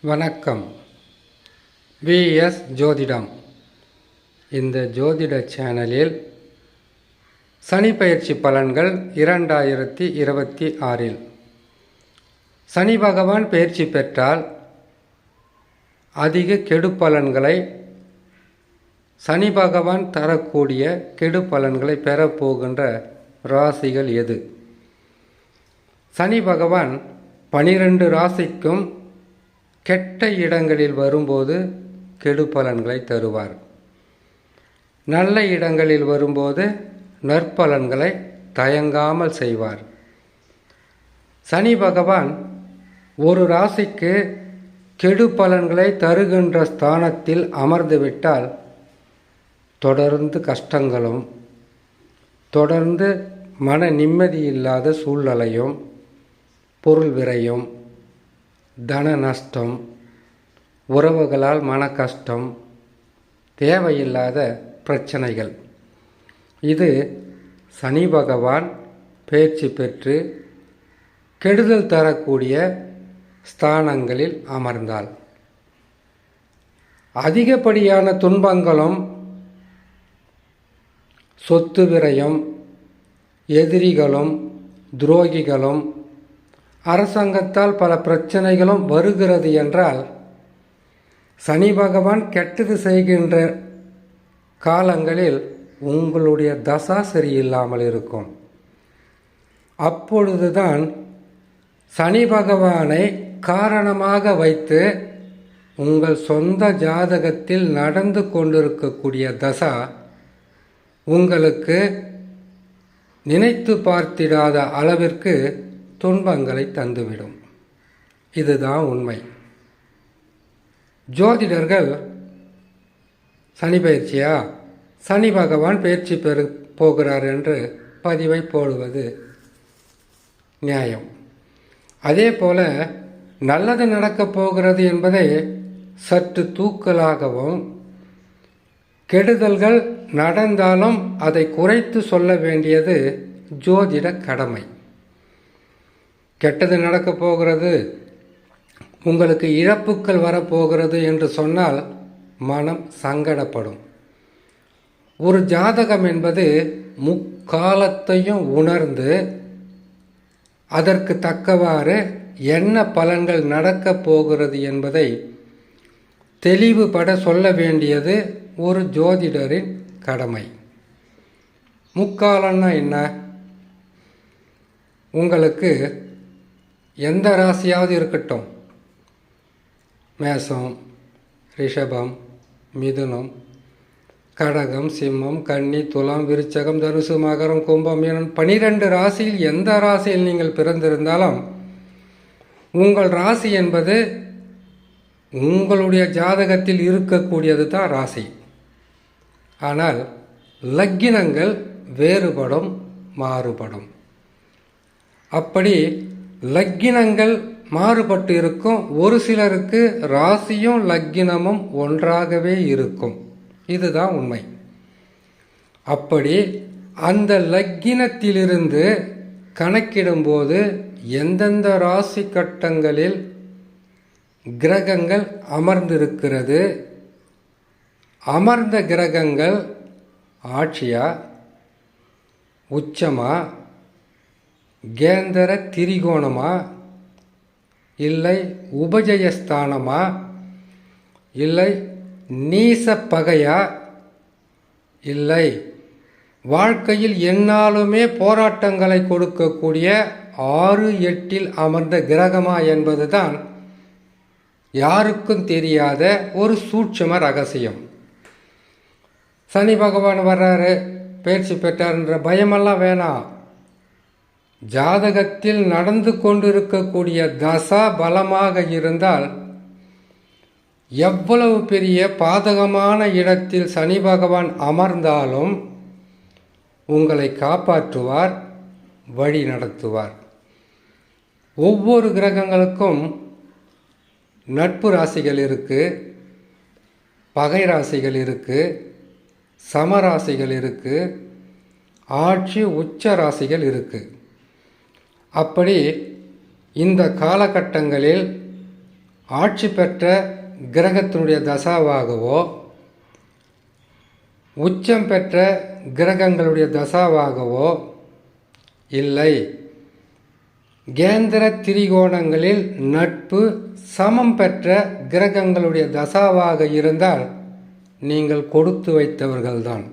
வணக்கம். விஎஸ் ஜோதிடம். இந்த ஜோதிட சேனலில் சனி பயிற்சி பலன்கள் 2026 சனி பகவான் பயிற்சி பெற்றால் அதிக கெடு பலன்களை சனி பகவான் தரக்கூடிய கெடு பலன்களை பெறப்போகின்ற ராசிகள் எது? சனி பகவான் 12 ராசிக்கும் கெட்ட இடங்களில் வரும்போது கெடு பலன்களை தருவார். நல்ல இடங்களில் வரும்போது நற்பலன்களை தயங்காமல் செய்வார். சனி பகவான் ஒரு ராசிக்கு கெடு பலன்களை தருகின்ற ஸ்தானத்தில் அமர்ந்துவிட்டால் தொடர்ந்து கஷ்டங்களும் தொடர்ந்து மன நிம்மதி இல்லாத சூழ்நிலையும் பொருள் விரயம், தன நஷ்டம், உறவுகளால் மன கஷ்டம், தேவையில்லாத பிரச்சனைகள், இது சனி பகவான் பயிற்சி பெற்று கெடுதல் தரக்கூடிய ஸ்தானங்களில் அமர்ந்தால் அதிகப்படியான துன்பங்களும் சொத்து விரயம், எதிரிகளும் துரோகிகளும் அரசாங்கத்தால் பல பிரச்சனைகளும் வருகிறது என்றால் சனி பகவான் கெட்டது செய்கின்ற காலங்களில் உங்களுடைய தசா சரியில்லாமல் இருக்கும். அப்பொழுதுதான் சனி பகவானை காரணமாக வைத்து உங்கள் சொந்த ஜாதகத்தில் நடந்து கொண்டிருக்கக்கூடிய தசா உங்களுக்கு நினைத்து பார்த்திடாத அளவிற்கு துன்பங்களை தந்துவிடும். இதுதான் உண்மை. ஜோதிடர்கள் சனி பயிற்சியா, சனி பகவான் பயிற்சி போகிறார் என்று பதிவை போடுவது நியாயம். அதே போல நல்லது நடக்கப் போகிறது என்பதை சற்று தூக்கலாகவும், கெடுதல்கள் நடந்தாலும் அதை குறைத்து சொல்ல வேண்டியது ஜோதிட கடமை. கெட்டது நடக்கப் போகிறது, உங்களுக்கு இழப்புக்கள் வரப்போகிறது என்று சொன்னால் மனம் சங்கடப்படும். ஒரு ஜாதகம் என்பது முக்காலத்தையும் உணர்ந்து அதற்கு தக்கவாறு என்ன பலன்கள் நடக்கப் போகிறது என்பதை தெளிவுபட சொல்ல வேண்டியது ஒரு ஜோதிடரின் கடமை. முக்காலம்னா என்ன? உங்களுக்கு எந்த ராசியாவது இருக்கட்டும், மேசம், ரிஷபம், மிதுனம், கடகம், சிம்மம், கன்னி, துலாம், விருச்சகம், தனுசு, மகரம், கும்பம், மீனம், 12 ராசியில் எந்த ராசியில் நீங்கள் பிறந்திருந்தாலும் உங்கள் ராசி என்பது உங்களுடைய ஜாதகத்தில் இருக்கக்கூடியது தான் ராசி. ஆனால் லக்கினங்கள் வேறுபடும், மாறுபடும். அப்படி லக்கினங்கள் மாறுபட்டு இருக்கும். ஒரு சிலருக்கு ராசியும் லக்கினமும் ஒன்றாகவே இருக்கும். இதுதான் உண்மை. அப்படி அந்த லக்கினத்திலிருந்து கணக்கிடும்போது எந்தெந்த ராசி கட்டங்களில் கிரகங்கள் அமர்ந்திருக்கிறது, அமர்ந்த கிரகங்கள் ஆட்சியா, உச்சமா, கேந்திர திரிகோணமா, இல்லை உபஜயஸ்தானமா, இல்லை நீச பகையா, இல்லை வாழ்க்கையில் எந்நாளுமே போராட்டங்களை கொடுக்கக்கூடிய 6, 8 அமர்ந்த கிரகமா என்பதுதான் யாருக்கும் தெரியாத ஒரு சூட்சும ரகசியம். சனி பகவான் வர்றாரு, பயிற்சி பெற்றார்ன்ற பயமெல்லாம் வேணாம். ஜாதகத்தில் நடந்து கொண்டிருக்கக்கூடிய தசா பலமாக இருந்தால் எவ்வளவு பெரிய பாதகமான இடத்தில் சனி பகவான் அமர்ந்தாலும் உங்களை காப்பாற்றுவார், வழி நடத்துவார். ஒவ்வொரு கிரகங்களுக்கும் நட்பு ராசிகள் இருக்கு, பகை ராசிகள் இருக்கு, சமராசிகள் இருக்கு, ஆட்சி உச்ச ராசிகள் இருக்கு. அப்படி இந்த காலகட்டங்களில் ஆட்சி பெற்ற கிரகத்தினுடைய தசாவாகவோ உச்சம் பெற்ற கிரகங்களுடைய தசாவாகவோ இல்லை, கேந்திர திரிகோணங்களில் நட்பு சமம் பெற்ற கிரகங்களுடைய தசாவாக இருந்தால் நீங்கள் கொடுத்து வைத்தவர்கள்தான்.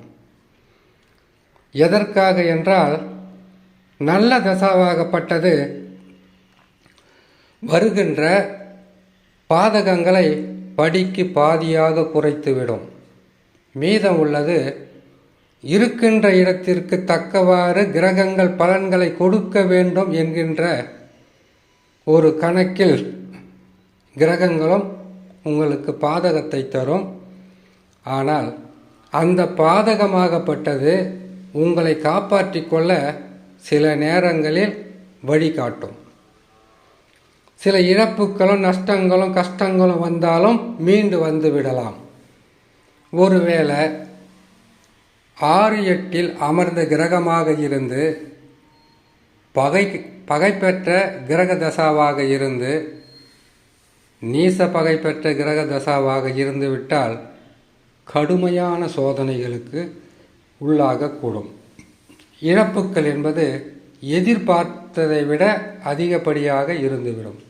எதற்காக என்றால், நல்ல தசாவாகப்பட்டது வருகின்ற பாதகங்களை படிக்கு பாதியாக குறைத்துவிடும். மீதம் உள்ளது இருக்கின்ற இடத்திற்கு தக்கவாறு கிரகங்கள் பலன்களை கொடுக்க வேண்டும் என்கின்ற ஒரு கணக்கில் கிரகங்களும் உங்களுக்கு பாதகத்தை தரும். ஆனால் அந்த பாதகமாகப்பட்டது உங்களை காப்பாற்றிக் கொள்ள சில நேரங்களில் வழிகாட்டும். சில இழப்புகளும் நஷ்டங்களும் கஷ்டங்களும் வந்தாலும் மீண்டு வந்து விடலாம். ஒருவேளை 6-8 அமர்ந்த கிரகமாக இருந்து பகை பெற்ற கிரக தசாவாக இருந்து நீச பகை பெற்ற கிரக தசாவாக இருந்து விட்டால் கடுமையான சோதனைகளுக்கு உள்ளாகக்கூடும். இழப்புக்கள் என்பது எதிர்பார்த்ததை விட அதிகப்படியாக இருந்துவிடும்.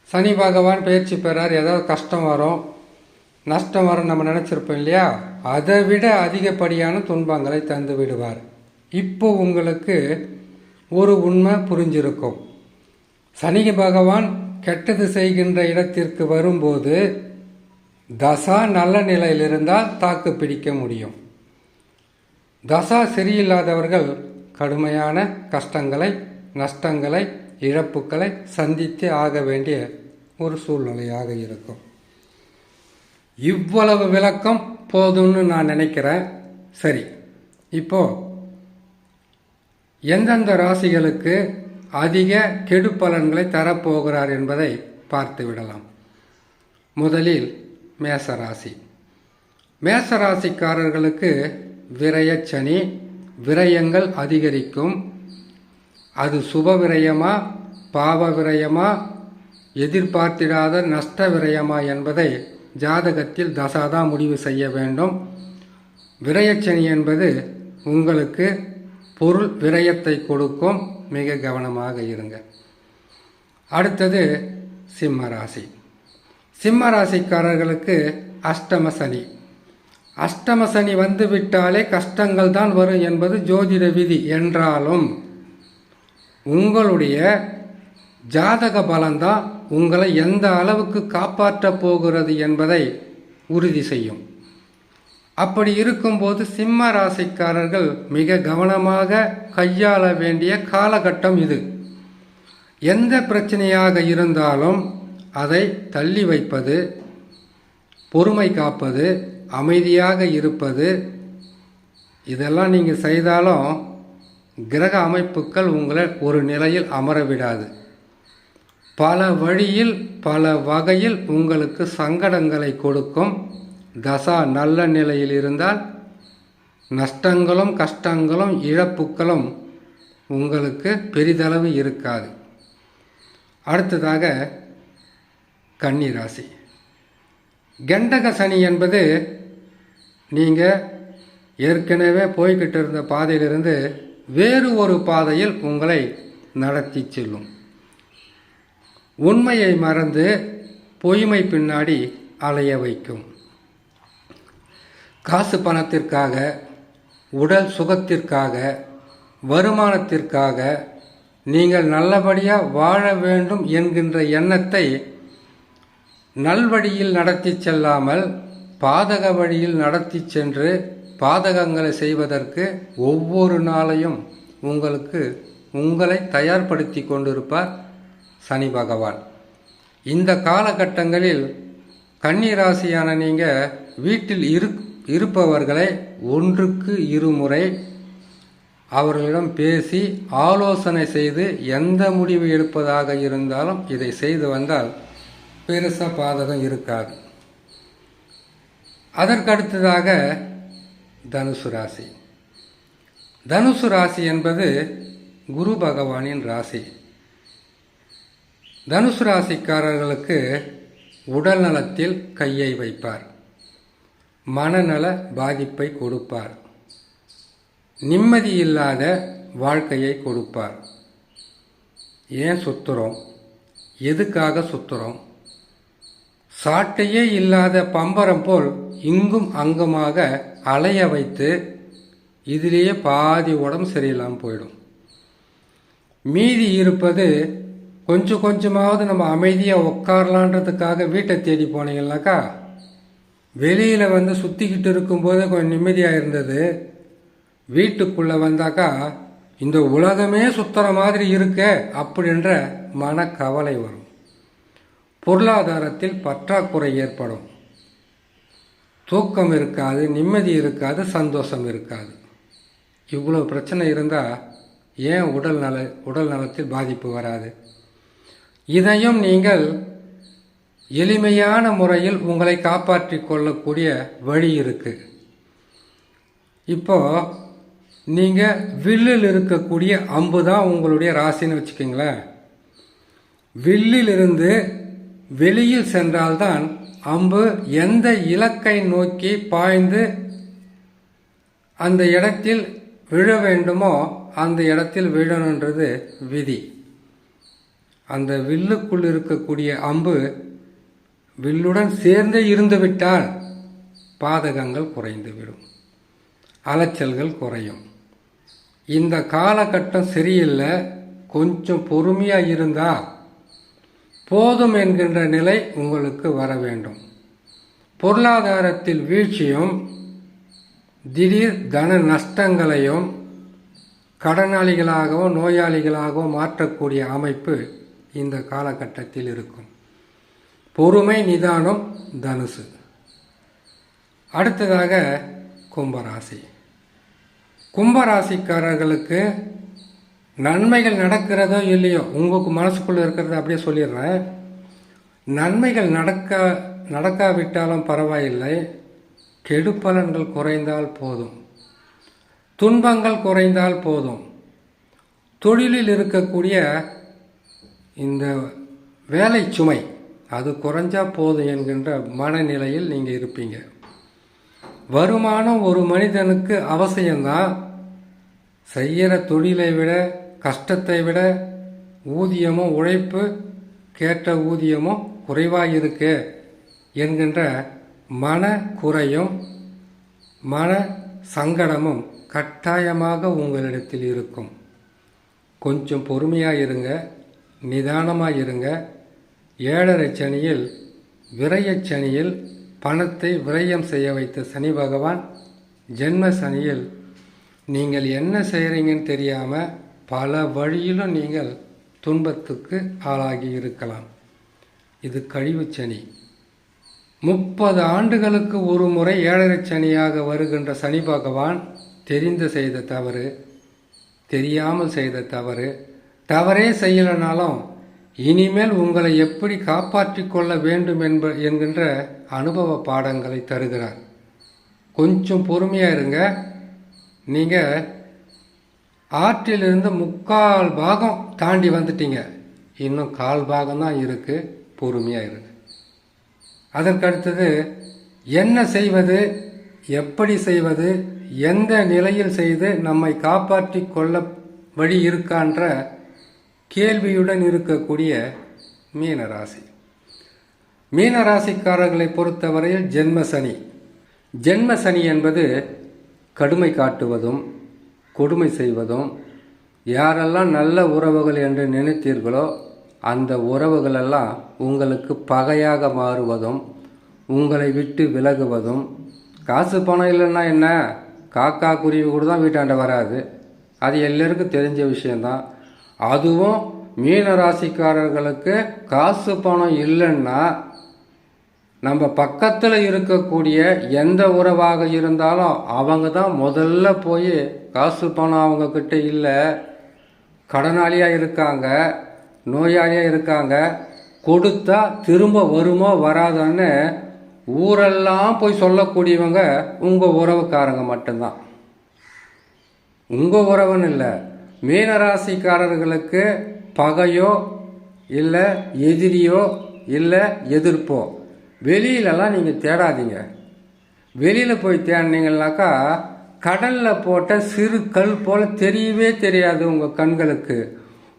சனி பகவான் பயிற்சி பெறார், ஏதாவது கஷ்டம் வரும் நஷ்டம் வரும் நம்ம நினச்சிருப்போம் இல்லையா, அதை விட அதிகப்படியான துன்பங்களை தந்து விடுவார். இப்போ உங்களுக்கு ஒரு உண்மை புரிஞ்சிருக்கும். சனி பகவான் கெட்டது செய்கின்ற இடத்திற்கு வரும்போது தசா நல்ல நிலையில் இருந்தால் தாக்கு பிடிக்க முடியும். தசா சரியில்லாதவர்கள் கடுமையான கஷ்டங்களை நஷ்டங்களை இழப்புக்களை சந்தித்து ஆக வேண்டிய ஒரு சூழ்நிலையாக இருக்கும். இவ்வளவு விளக்கம் போதும்னு நான் நினைக்கிறேன். சரி, இப்போ எந்தெந்த ராசிகளுக்கு அதிக கெடு பலன்களை தரப்போகிறார் என்பதை பார்த்து விடலாம். முதலில் மேசராசி. மேசராசிக்காரர்களுக்கு விரயச்சனி, விரயங்கள் அதிகரிக்கும். அது சுப விரயமா பாவ விரயமா எதிர்பார்த்திடாத நஷ்ட விரயமா என்பதை ஜாதகத்தில் தசாதான் முடிவு செய்ய வேண்டும். விரயச்சனி என்பது உங்களுக்கு பொருள் விரயத்தை கொடுக்கும். மிக கவனமாக இருங்க. அடுத்தது சிம்மராசி. சிம்மராசிக்காரர்களுக்கு அஷ்டம சனி. அஷ்டம சனி வந்து விட்டாலே கஷ்டங்கள் தான் வரும் என்பது ஜோதிட விதி. என்றாலும் உங்களுடைய ஜாதக பலன்தான் உங்களை எந்த அளவுக்கு காப்பாற்றப் போகிறது என்பதை உறுதி செய்யும். அப்படி இருக்கும்போது சிம்ம ராசிக்காரர்கள் மிக கவனமாக கையாள வேண்டிய காலகட்டம் இது. எந்த பிரச்சனையாக இருந்தாலும் அதை தள்ளி வைப்பது, பொறுமை காப்பது, அமைதியாக இருப்பது, இதெல்லாம் நீங்கள் செய்தாலும் கிரக அமைப்புகள் உங்களை ஒரு நிலையில் அமர விடாது. பல வழியில் பல வகையில் உங்களுக்கு சங்கடங்களை கொடுக்கும். தசா நல்ல நிலையில் இருந்தால் நஷ்டங்களும் கஷ்டங்களும் இழப்புகளும் உங்களுக்கு பெரிதளவு இருக்காது. அடுத்ததாக கன்னிராசி. கண்டக சனி என்பது நீங்கள் ஏற்கனவே போய்கிட்டு இருந்த பாதையிலிருந்து வேறு ஒரு பாதையில் உங்களை நடத்தி செல்லும். உண்மையை மறந்து பொய்மை பின்னாடி அலைய வைக்கும். காசு பணத்திற்காக, உடல் சுகத்திற்காக, வருமானத்திற்காக நீங்கள் நல்லபடியாக வாழ வேண்டும் என்கின்ற எண்ணத்தை நல்வழியில் நடத்தி செல்லாமல் பாதக வழியில் நடத்தி சென்று பாதகங்களை செய்வதற்கு ஒவ்வொரு நாளையும் உங்களை தயார்படுத்தி கொண்டிருப்பார் சனி பகவான். இந்த காலகட்டங்களில் கன்னிராசியான நீங்கள் வீட்டில் இருப்பவர்களை 1க்கு 2 முறை அவர்களிடம் பேசி ஆலோசனை செய்து எந்த முடிவு எடுப்பதாக இருந்தாலும் இதை செய்து வந்தால் பெருசாக பாதகம் இருக்காது. அதற்கடுத்ததாக தனுசு ராசி. தனுசு ராசி என்பது குரு பகவானின் ராசி. தனுசு ராசிக்காரர்களுக்கு உடல் நலத்தில் கையை வைப்பார். மனநல பாதிப்பை கொடுப்பார். நிம்மதி இல்லாத வாழ்க்கையை கொடுப்பார். ஏன் சுத்துறோம், எதுக்காக சுத்துறோம், சாட்டையே இல்லாத பம்பரம் போல் இங்கும் அங்குமாக அலைய வைத்து இதிலேயே பாதி உடம்பு சரியில்லாமல் போயிடும். மீதி இருப்பது கொஞ்சம் கொஞ்சமாவது நம்ம அமைதியாக உட்காரலான்றதுக்காக வீட்டை தேடி போனீங்கன்னாக்கா, வெளியில் வந்து சுற்றிக்கிட்டு இருக்கும்போது கொஞ்சம் நிம்மதியாக இருந்தது. வீட்டுக்குள்ளே வந்தாக்கா இந்த உலகமே சுத்துற மாதிரி இருக்க அப்படின்ற மனக்கவலை வரும். பொருளாதாரத்தில் பற்றாக்குறை ஏற்படும். தூக்கம் இருக்காது, நிம்மதி இருக்காது, சந்தோஷம் இருக்காது. இவ்வளோ பிரச்சனை இருந்தால் ஏன் உடல் நலத்தில் பாதிப்பு வராது? இதையும் நீங்கள் எளிமையான முறையில் உங்களை காப்பாற்றி கொள்ளக்கூடிய வழி இருக்கு. இப்போ நீங்கள் வில்லில் இருக்கக்கூடிய அம்பு தான் உங்களுடைய ராசின்னு வச்சுக்கோங்களேன். வில்லிலிருந்து வெளியில் சென்றால்தான் அம்பு எந்த இலக்கை நோக்கி பாய்ந்து அந்த இடத்தில் விழ வேண்டுமோ அந்த இடத்தில் விழணுன்றது விதி. அந்த வில்லுக்குள் இருக்கக்கூடிய அம்பு வில்லுடன் சேர்ந்தே இருந்துவிட்டால் பாதகங்கள் குறைந்துவிடும், அலைச்சல்கள் குறையும். இந்த காலகட்டம் சரியில்லை, கொஞ்சம் பொறுமையாக இருந்தால் போதும் என்கின்ற நிலை உங்களுக்கு வர வேண்டும். பொருளாதாரத்தில் வீழ்ச்சியும் திடீர் தன நஷ்டங்களையும் கடனாளிகளாகவும் நோயாளிகளாகவும் மாற்றக்கூடிய அமைப்பு இந்த காலகட்டத்தில் இருக்கும். பொறுமை நிதானம் தனுசு. அடுத்ததாக கும்பராசி. கும்பராசிக்காரர்களுக்கு நன்மைகள் நடக்கிறதோ இல்லையோ, உங்களுக்கு மனசுக்குள்ளே இருக்கிறத அப்படியே சொல்லிடுறேன். நன்மைகள் நடக்காவிட்டாலும் பரவாயில்லை, கெடுபலன்கள் குறைந்தால் போதும், துன்பங்கள் குறைந்தால் போதும். தொழிலில் இருக்கக்கூடிய இந்த வேலை சுமை அது குறைஞ்சா போதும் என்கின்ற மனநிலையில் நீங்கள் இருப்பீங்க. வருமானம் ஒரு மனிதனுக்கு அவசியம்தான். செய்கிற தொழிலை விட கஷ்டத்தை விட ஊதியமும் உழைப்பு கேட்ட ஊதியமும் குறைவாக இருக்கு என்கின்ற மன குறையும் மன சங்கடமும் கட்டாயமாக உங்களிடத்தில் இருக்கும். கொஞ்சம் பொறுமையாக இருங்க, நிதானமாக இருங்க. 7.5 சனியில் விரயச் சனியில் பணத்தை விரயம் செய்ய வைத்த சனி பகவான் ஜென்ம சனியில் நீங்கள் என்ன செய்கிறீங்கன்னு தெரியாமல் பல வழியிலும் நீங்கள் துன்பத்துக்கு ஆளாகி இருக்கலாம். இது கழிவு சனி. 30 ஆண்டுகளுக்கு ஒரு முறை 7.5 சனியாக வருகின்ற சனி பகவான் தெரிந்து செய்த தவறு, தெரியாமல் செய்த தவறு, தவறே செய்யலைனாலும் இனிமேல் உங்களை எப்படி காப்பாற்றி கொள்ள வேண்டும் என்கின்ற அனுபவ பாடங்களை தருகிறார். கொஞ்சம் பொறுமையாக இருங்க. நீங்கள் ஆற்றிலிருந்து 3/4 பாகம் தாண்டி வந்துட்டீங்க, இன்னும் 1/4 பாகம் தான் இருக்குது. பொறுமையாக இருங்க. அதற்கடுத்தது என்ன செய்வது, எப்படி செய்வது, எந்த நிலையில் செய்து நம்மை காப்பாற்றி கொள்ள வழி இருக்கான்ற கேள்வியுடன் இருக்கக்கூடிய மீனராசி. மீனராசிக்காரர்களை பொறுத்தவரையில் ஜென்ம சனி என்பது கடுமை காட்டுவதும் கொடுமை செய்வதும், யாரெல்லாம் நல்ல உறவுகள் என்று நினைத்தீர்களோ அந்த உறவுகளெல்லாம் உங்களுக்கு பகையாக மாறுவதும், உங்களை விட்டு விலகுவதும். காசு பணம் இல்லைன்னா என்ன, காக்கா குருவி கூட தான் வீட்டாண்ட வராது, அது எல்லாருக்கும் தெரிஞ்ச விஷயந்தான். அதுவும் மீனராசிக்காரர்களுக்கு காசு பணம் இல்லைன்னா நம்ம பக்கத்தில் இருக்கக்கூடிய எந்த உறவாக இருந்தாலும் அவங்க தான் முதல்ல போய், காசு பணம் அவங்கக்கிட்ட இல்லை, கடனாளியாக இருக்காங்க, நோயாளியாக இருக்காங்க, கொடுத்தா திரும்ப வருமோ வராதான்னு ஊரெல்லாம் போய் சொல்லக்கூடியவங்க உங்கள் உறவுக்காரங்க மட்டும்தான். உங்கள் உறவுன்னு இல்லை, மீனராசிக்காரர்களுக்கு பகையோ இல்லை எதிரியோ இல்லை எதிர்ப்போ வெளியிலலாம் நீங்கள் தேடாதீங்க. வெளியில் போய் தேடினீங்கன்னாக்கா கடலில் போட்ட சிறு கல் போல் தெரியவே தெரியாது உங்கள் கண்களுக்கு.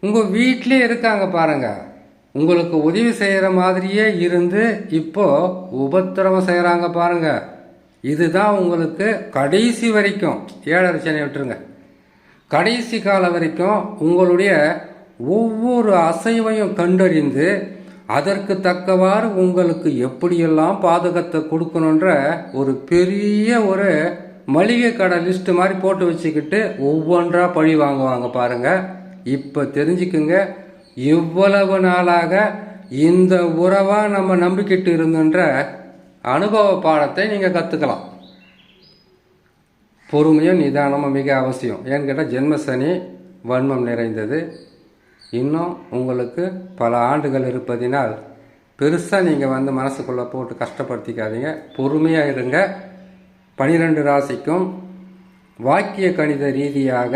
உங்கள் வீட்டிலே இருக்காங்க பாருங்கள், உங்களுக்கு உதவி செய்கிற மாதிரியே இருந்து இப்போ உபத்திரவம் செய்கிறாங்க பாருங்கள். இதுதான் உங்களுக்கு கடைசி வரைக்கும் 7 சனி விட்டுருங்க, கடைசி காலம் வரைக்கும் உங்களுடைய ஒவ்வொரு அசைவையும் கண்டறிந்து அதற்கு தக்கவாறு உங்களுக்கு எப்படியெல்லாம் பாதுகாத்தை கொடுக்கணுன்ற ஒரு பெரிய ஒரு மளிகை கடை லிஸ்ட் மாதிரி போட்டு வச்சுக்கிட்டு ஒவ்வொன்றா பழி வாங்குவாங்க பாருங்க. இப்போ தெரிஞ்சுக்குங்க, இவ்வளவு நாளாக இந்த உறவா நம்ம நம்பிக்கிட்டு இருந்துன்ற அனுபவ பாடத்தை நீங்கள் கற்றுக்கலாம். பொறுமையும் நிதானமும் மிக அவசியம். ஏன்னு கேட்டால் ஜென்மசனி வன்மம் நிறைந்தது. இன்னும் உங்களுக்கு பல ஆண்டுகள் இருப்பதினால் பெருசாக நீங்கள் மனசுக்குள்ளே போட்டு கஷ்டப்படுத்திக்காதீங்க. பொறுமையாக இருங்க. 12 ராசிக்கும் வாக்கிய கணித ரீதியாக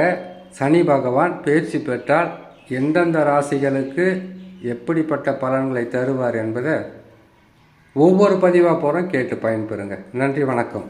சனி பகவான் பயிற்சி பெற்றால் எந்தெந்த ராசிகளுக்கு எப்படிப்பட்ட பலன்களை தருவார் என்பதை ஒவ்வொரு பதிவாக போகிறோம், கேட்டு பயன்பெறுங்க. நன்றி, வணக்கம்.